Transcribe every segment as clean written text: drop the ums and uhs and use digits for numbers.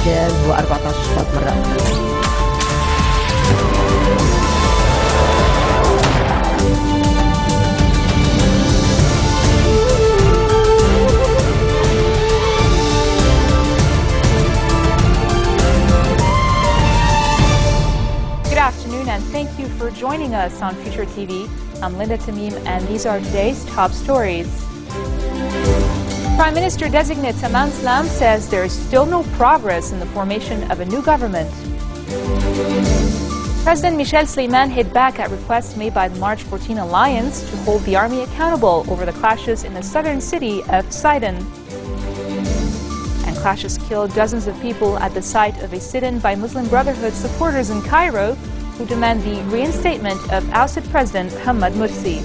الإنجاز هو 14 مرة. Good afternoon and thank you for joining us on FutureTV. I'm Linda Tamim and these are today's top stories. Prime Minister-designate Tamam Slam says there is still no progress in the formation of a new government. President Michel Sleiman hit back at requests made by the March 14 alliance to hold the army accountable over the clashes in the southern city of Sidon. Clashes killed dozens of people at the site of a sit-in by Muslim Brotherhood supporters in Cairo who demand the reinstatement of ousted President Mohamed Morsi.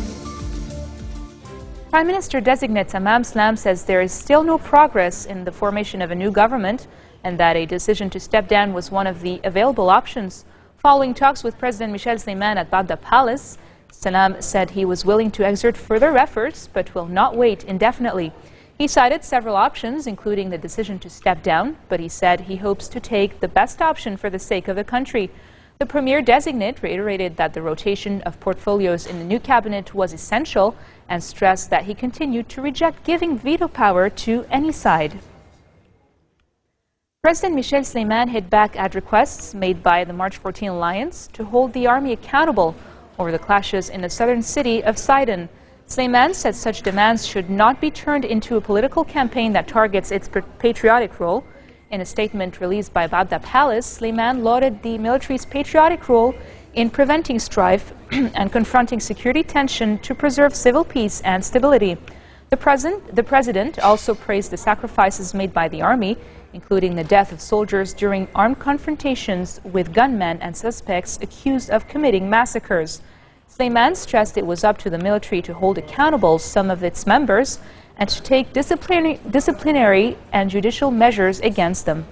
Prime Minister-designate Tamam Slam says there is still no progress in the formation of a new government and that a decision to step down was one of the available options. Following talks with President Michel Sleiman at Baghdad Palace, Salam said he was willing to exert further efforts but will not wait indefinitely. He cited several options, including the decision to step down, but he said he hopes to take the best option for the sake of the country. The premier-designate reiterated that the rotation of portfolios in the new cabinet was essential and stressed that he continued to reject giving veto power to any side. President Michel Sleiman hit back at requests made by the March 14 alliance to hold the army accountable over the clashes in the southern city of Sidon. Sleiman said such demands should not be turned into a political campaign that targets its patriotic role. In a statement released by Baghdad Palace, Sleiman lauded the military's patriotic role in preventing strife and confronting security tension to preserve civil peace and stability. The president also praised the sacrifices made by the army, including the death of soldiers during armed confrontations with gunmen and suspects accused of committing massacres. Sleiman stressed it was up to the military to hold accountable some of its members and to take disciplinary and judicial measures against them.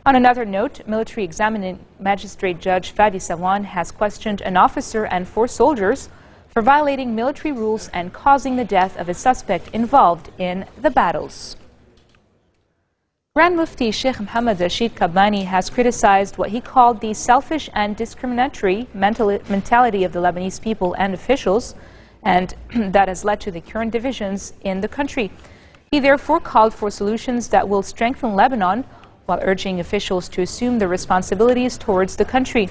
On another note, military examining magistrate Judge Fadi Sawan has questioned an officer and 4 soldiers for violating military rules and causing the death of a suspect involved in the battles. Grand Mufti Sheikh Mohammed Rashid Kabbani has criticized what he called the selfish and discriminatory mentality of the Lebanese people and officials, and that has led to the current divisions in the country. He therefore called for solutions that will strengthen Lebanon while urging officials to assume their responsibilities towards the country.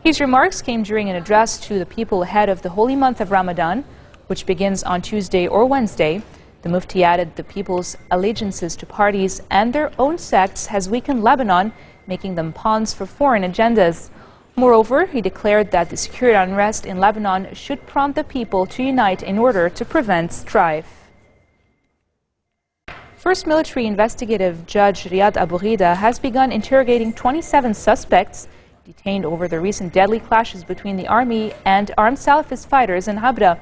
His remarks came during an address to the people ahead of the holy month of Ramadan, which begins on Tuesday or Wednesday. The Mufti added the people's allegiances to parties and their own sects has weakened Lebanon, making them pawns for foreign agendas. Moreover, he declared that the security unrest in Lebanon should prompt the people to unite in order to prevent strife. First Military Investigative Judge Riyad Abu Ghida has begun interrogating 27 suspects detained over the recent deadly clashes between the army and armed Salafist fighters in Habra.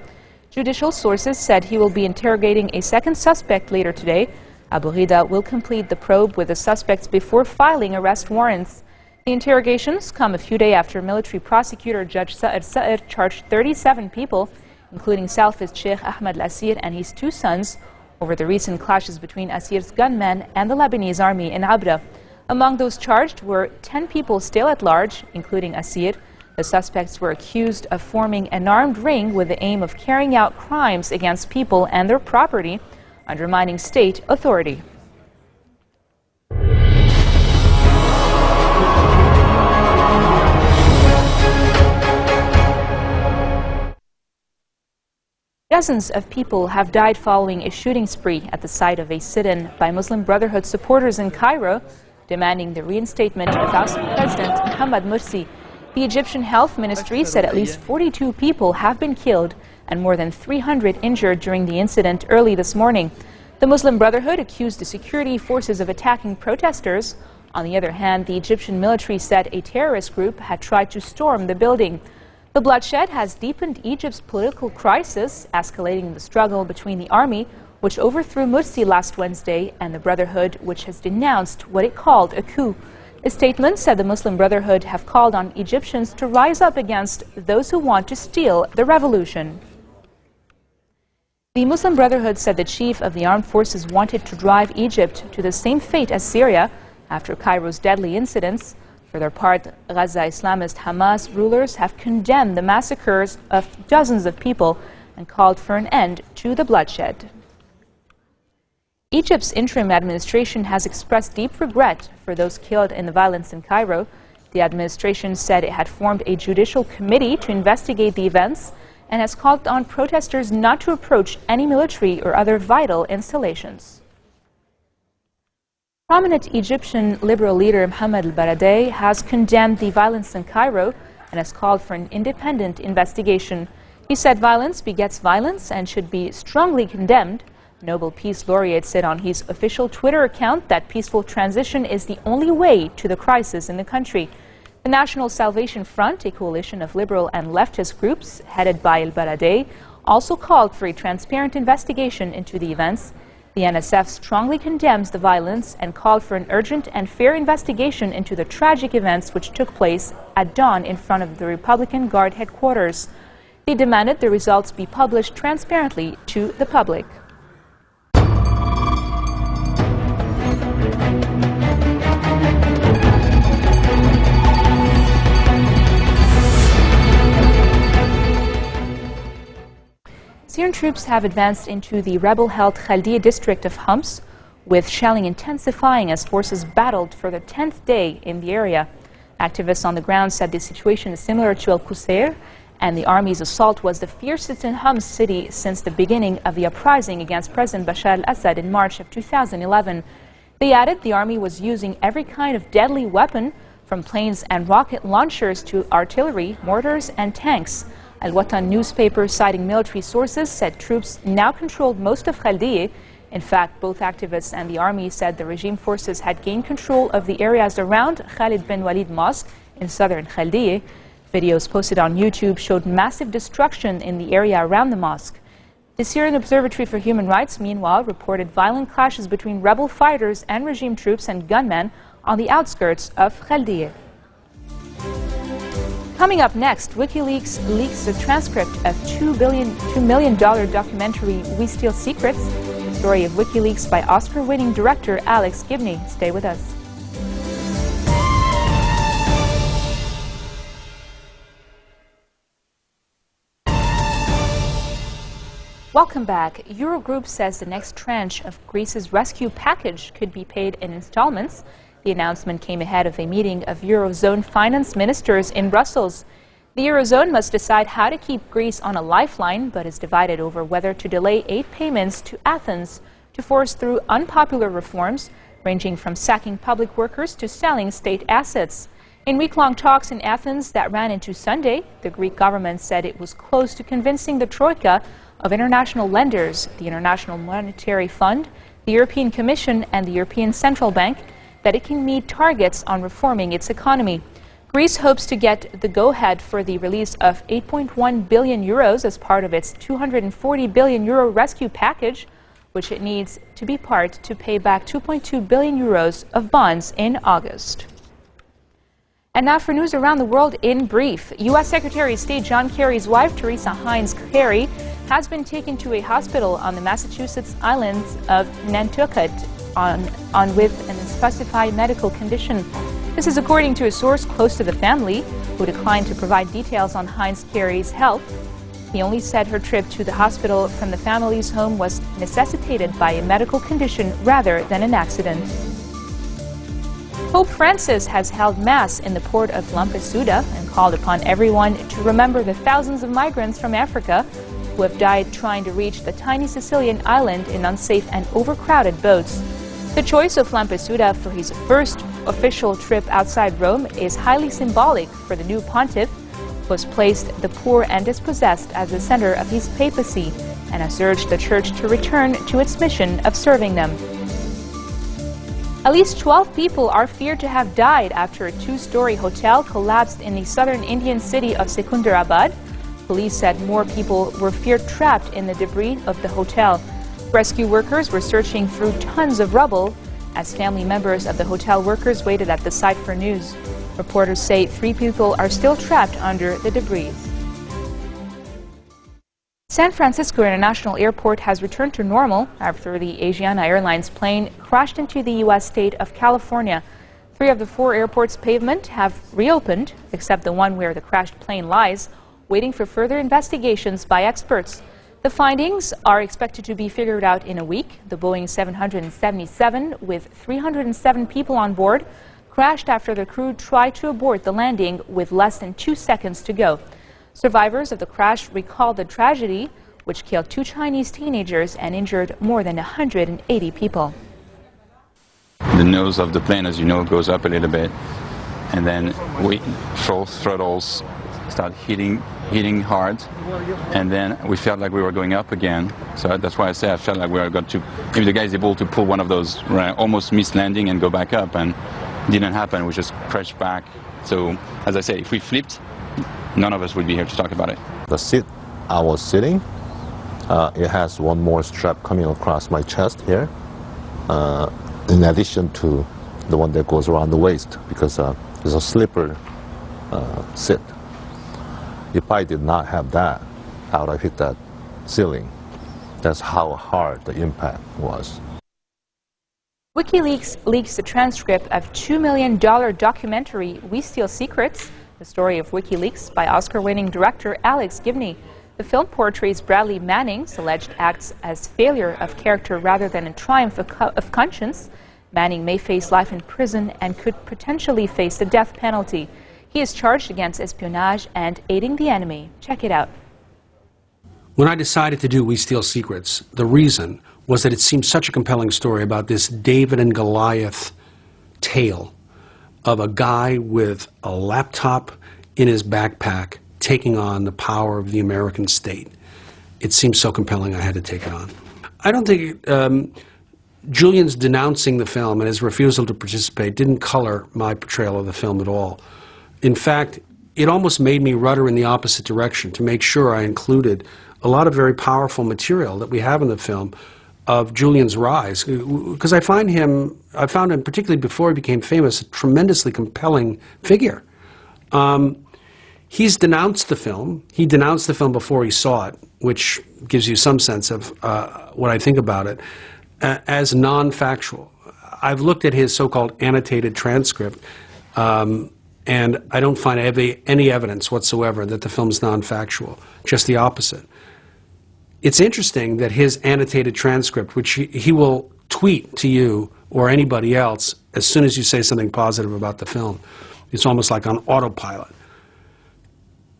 Judicial sources said he will be interrogating a second suspect later today. Abu Ghida will complete the probe with the suspects before filing arrest warrants. The interrogations come a few days after military prosecutor Judge Sa'ir charged 37 people, including Salafist Sheikh Ahmed Al-Asir and his 2 sons, over the recent clashes between Asir's gunmen and the Lebanese army in Abra. Among those charged were 10 people still at large, including Asir. The suspects were accused of forming an armed ring with the aim of carrying out crimes against people and their property, undermining state authority. Dozens of people have died following a shooting spree at the site of a sit-in by Muslim Brotherhood supporters in Cairo, demanding the reinstatement of ousted President Mohamed Morsi. The Egyptian Health Ministry said at least 42 people have been killed and more than 300 injured during the incident early this morning. The Muslim Brotherhood accused the security forces of attacking protesters. On the other hand, the Egyptian military said a terrorist group had tried to storm the building. The bloodshed has deepened Egypt's political crisis, escalating the struggle between the army, which overthrew Morsi last Wednesday, and the Brotherhood, which has denounced what it called a coup. A statement said the Muslim Brotherhood have called on Egyptians to rise up against those who want to steal the revolution. The Muslim Brotherhood said the chief of the armed forces wanted to drive Egypt to the same fate as Syria after Cairo's deadly incidents. For their part, Gaza Islamist Hamas rulers have condemned the massacres of dozens of people and called for an end to the bloodshed. Egypt's interim administration has expressed deep regret for those killed in the violence in Cairo. The administration said it had formed a judicial committee to investigate the events and has called on protesters not to approach any military or other vital installations. Prominent Egyptian liberal leader Mohammed al-Baradei has condemned the violence in Cairo and has called for an independent investigation. He said violence begets violence and should be strongly condemned. Nobel Peace Laureate said on his official Twitter account that peaceful transition is the only way to the crisis in the country. The National Salvation Front, a coalition of liberal and leftist groups headed by al-Baradei, also called for a transparent investigation into the events. The NSF strongly condemns the violence and called for an urgent and fair investigation into the tragic events which took place at dawn in front of the Republican Guard headquarters. They demanded the results be published transparently to the public. Syrian troops have advanced into the rebel-held Khaldiya district of Homs, with shelling intensifying as forces battled for the 10th day in the area. Activists on the ground said the situation is similar to Al-Qusayr, and the army's assault was the fiercest in Homs city since the beginning of the uprising against President Bashar al-Assad in March of 2011. They added the army was using every kind of deadly weapon, from planes and rocket launchers to artillery, mortars, and tanks. Al-Watan newspaper, citing military sources, said troops now controlled most of Khaldiya. In fact, both activists and the army said the regime forces had gained control of the areas around Khalid bin Walid Mosque in southern Khaldiya. Videos posted on YouTube showed massive destruction in the area around the mosque. The Syrian Observatory for Human Rights, meanwhile, reported violent clashes between rebel fighters and regime troops and gunmen on the outskirts of Khaldiya. Coming up next, WikiLeaks leaks the transcript of $2 million documentary We Steal Secrets, the story of WikiLeaks by Oscar-winning director Alex Gibney. Stay with us. Welcome back. Eurogroup says the next tranche of Greece's rescue package could be paid in installments. The announcement came ahead of a meeting of Eurozone finance ministers in Brussels. The Eurozone must decide how to keep Greece on a lifeline, but is divided over whether to delay aid payments to Athens to force through unpopular reforms, ranging from sacking public workers to selling state assets. In week-long talks in Athens that ran into Sunday, the Greek government said it was close to convincing the Troika of international lenders, the International Monetary Fund, the European Commission, and the European Central Bank, that it can meet targets on reforming its economy. Greece hopes to get the go-ahead for the release of 8.1 billion euros as part of its 240 billion euro rescue package, which it needs to be part to pay back 2.2 billion euros of bonds in August. And now for news around the world in brief. U.S. Secretary of State John Kerry's wife, Teresa Heinz Kerry, has been taken to a hospital on the Massachusetts islands of Nantucket with an unspecified medical condition. This is according to a source close to the family, who declined to provide details on Heinz Kerry's health. He only said her trip to the hospital from the family's home was necessitated by a medical condition rather than an accident. Pope Francis has held Mass in the port of Lampedusa and called upon everyone to remember the thousands of migrants from Africa who have died trying to reach the tiny Sicilian island in unsafe and overcrowded boats. The choice of Lampedusa for his first official trip outside Rome is highly symbolic for the new pontiff, who has placed the poor and dispossessed as the center of his papacy and has urged the Church to return to its mission of serving them. At least 12 people are feared to have died after a two-story hotel collapsed in the southern Indian city of Secunderabad. Police said more people were feared trapped in the debris of the hotel. Rescue workers were searching through tons of rubble as family members of the hotel workers waited at the site for news. Reporters say 3 people are still trapped under the debris. San Francisco International Airport has returned to normal after the Asiana Airlines plane crashed into the U.S. state of California. 3 of the 4 airports' pavement have reopened, except the one where the crashed plane lies, waiting for further investigations by experts. The findings are expected to be figured out in a week. The Boeing 777, with 307 people on board, crashed after the crew tried to abort the landing with less than 2 seconds to go. Survivors of the crash recalled the tragedy, which killed 2 Chinese teenagers and injured more than 180 people. The nose of the plane, as you know, goes up a little bit, and then throttles start hitting hard, and then we felt like we were going up again. So that's why I say I felt like we were going to, maybe the guy is able to pull one of those almost missed landing and go back up, and it didn't happen. We just crashed back. So as I say, if we flipped, none of us would be here to talk about it. The seat I was sitting, it has one more strap coming across my chest here, in addition to the one that goes around the waist, because it's a slipper seat. If I did not have that, I would have hit that ceiling. That's how hard the impact was. WikiLeaks leaks the transcript of $2 million documentary We Steal Secrets, the story of WikiLeaks by Oscar-winning director Alex Gibney. The film portrays Bradley Manning's alleged acts as failure of character rather than a triumph of conscience. Manning may face life in prison and could potentially face the death penalty. He is charged against espionage and aiding the enemy. Check it out. When I decided to do We Steal Secrets, the reason was that it seemed such a compelling story about this David and Goliath tale of a guy with a laptop in his backpack taking on the power of the American state. It seemed so compelling I had to take it on. I don't think Julian's denouncing the film and his refusal to participate didn't color my portrayal of the film at all. In fact, it almost made me rudder in the opposite direction to make sure I included a lot of very powerful material that we have in the film of Julian's rise, because I found him, particularly before he became famous, a tremendously compelling figure. He's denounced the film. He denounced the film before he saw it, which gives you some sense of what I think about it, as non-factual. I've looked at his so-called annotated transcript, and I don't find any evidence whatsoever that the film's non-factual, just the opposite. It's interesting that his annotated transcript, which he will tweet to you or anybody else as soon as you say something positive about the film, it's almost like on autopilot,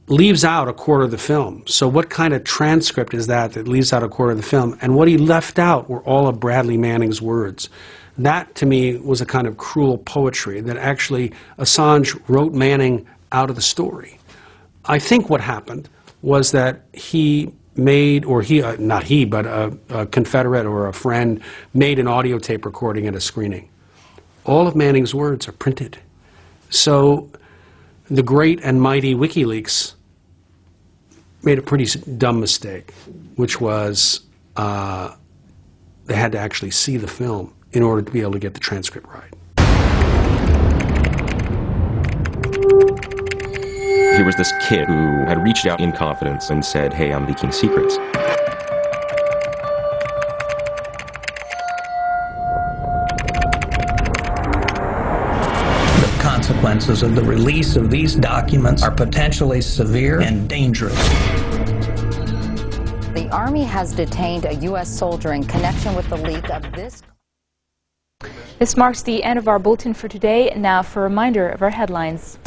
leaves out a quarter of the film. So what kind of transcript is that leaves out a quarter of the film? And what he left out were all of Bradley Manning's words. That, to me, was a kind of cruel poetry, that actually Assange wrote Manning out of the story. I think what happened was that he made, or not he, but a confederate or a friend made an audio tape recording at a screening. All of Manning's words are printed. So the great and mighty WikiLeaks made a pretty dumb mistake, which was they had to actually see the film in order to be able to get the transcript right. He was this kid who had reached out in confidence and said, hey, I'm leaking secrets. The consequences of the release of these documents are potentially severe and dangerous. The Army has detained a U.S. soldier in connection with the leak of this. This marks the end of our bulletin for today. Now for a reminder of our headlines.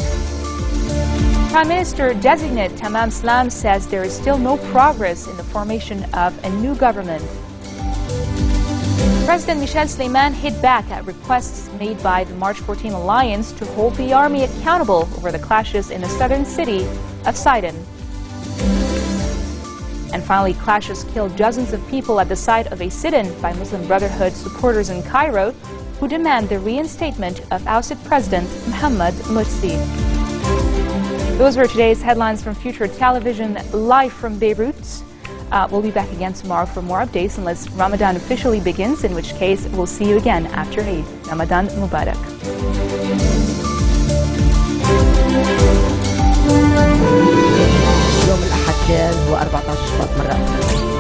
Prime Minister-designate Tamam Slam says there is still no progress in the formation of a new government. President Michel Sleiman hit back at requests made by the March 14 alliance to hold the army accountable over the clashes in the southern city of Sidon. And finally, clashes killed dozens of people at the site of a sit-in by Muslim Brotherhood supporters in Cairo who demand the reinstatement of ousted President Mohammed Morsi. Those were today's headlines from Future Television, live from Beirut. We'll be back again tomorrow for more updates unless Ramadan officially begins, in which case we'll see you again after Eid. Ramadan Mubarak. يوم الأحد هو 14 شباط مرة.